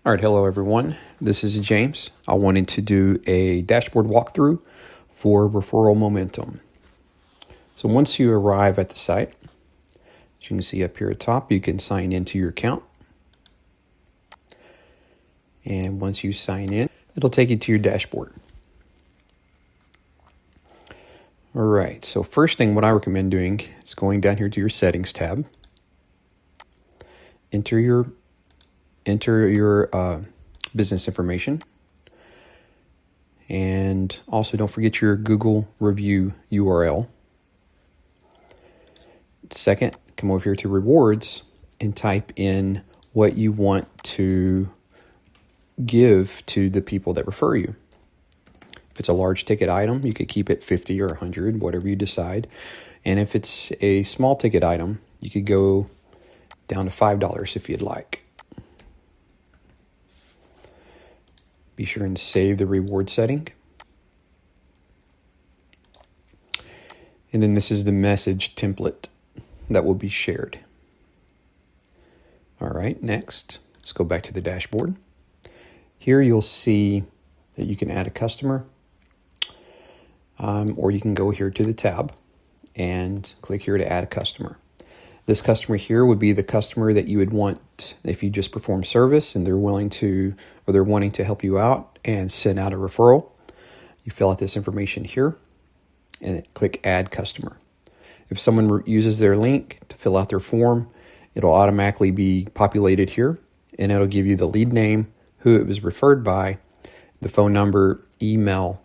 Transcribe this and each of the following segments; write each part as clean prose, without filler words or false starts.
All right, hello everyone. This is James. I wanted to do a dashboard walkthrough for Referral Momentum. So once you arrive at the site, as you can see up here at top, you can sign into your account. And once you sign in, it'll take you to your dashboard. All right, so first thing what I recommend doing is going down here to your settings tab. Enter your business information, and also don't forget your Google review URL. Second, come over here to rewards and type in what you want to give to the people that refer you. If it's a large ticket item, you could keep it 50 or 100, whatever you decide. And if it's a small ticket item, you could go down to $5 if you'd like. Be sure and save the reward setting. And then this is the message template that will be shared. All right, next, let's go back to the dashboard. Here you'll see that you can add a customer, or you can go here to the tab and click here to add a customer. This customer here would be the customer that you would want if you just perform service and they're willing to, or they're wanting to help you out and send out a referral. You fill out this information here and click add customer. If someone uses their link to fill out their form, it'll automatically be populated here, and it'll give you the lead name, who it was referred by, the phone number, email,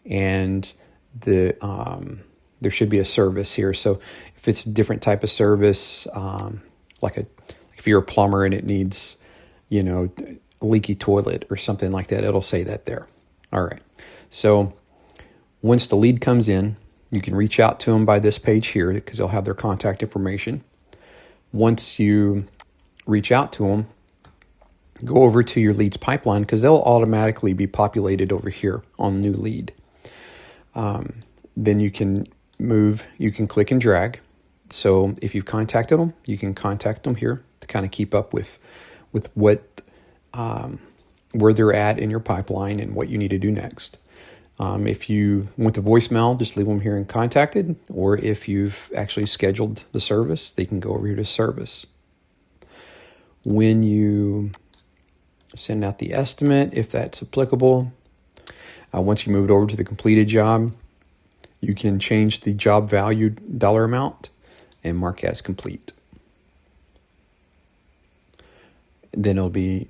and there should be a service here. So if it's a different type of service, like if you're a plumber and it needs, a leaky toilet or something like that, it'll say that there. All right. So once the lead comes in, you can reach out to them by this page here because they'll have their contact information. Once you reach out to them, go over to your leads pipeline because they'll automatically be populated over here on new lead. Then you can click and drag. So if you've contacted them, you can contact them here to kind of keep up with what where they're at in your pipeline and what you need to do next. If you want to voicemail, just leave them here and contacted, or if you've actually scheduled the service, they can go over here to service. When you send out the estimate, if that's applicable, once you move it over to the completed job, you can change the job value dollar amount and mark as complete. Then it'll be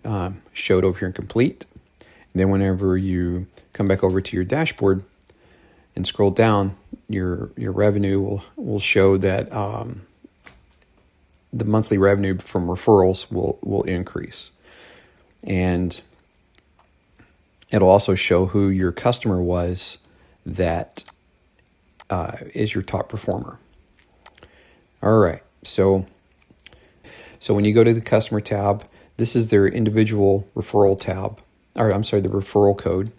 showed over here in complete. And then whenever you come back over to your dashboard and scroll down, your revenue will show that the monthly revenue from referrals will increase. And it'll also show who your customer was that is your top performer. All right, so when you go to the customer tab, this is their individual referral tab, or I'm sorry, the referral code.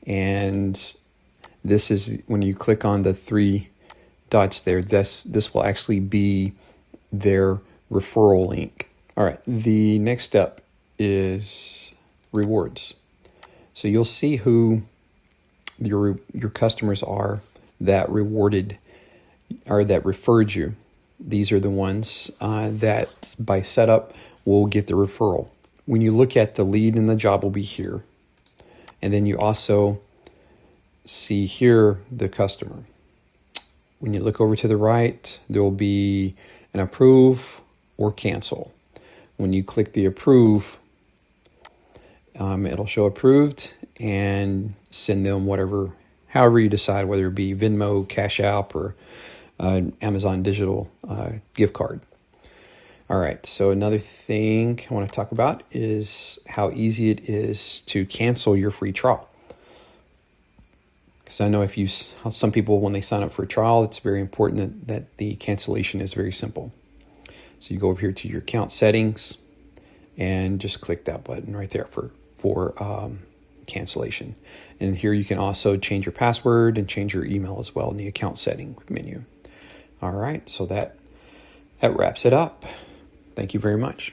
And this is when you click on the three dots there, this will actually be their referral link. All right, the next step is rewards. So you'll see who your customers are that rewarded or that referred you. These are the ones that by setup will get the referral. When you look at the lead and the job will be here. And then you also see here the customer. When you look over to the right, there will be an approve or cancel. When you click the approve, it'll show approved and send them however you decide, whether it be Venmo, Cash App, or Amazon digital gift card. All right, so another thing I want to talk about is how easy it is to cancel your free trial. Because I know some people, when they sign up for a trial, it's very important that the cancellation is very simple. So you go over here to your account settings and just click that button right there for cancellation. And here you can also change your password and change your email as well in the account setting menu. All right, so that wraps it up. Thank you very much.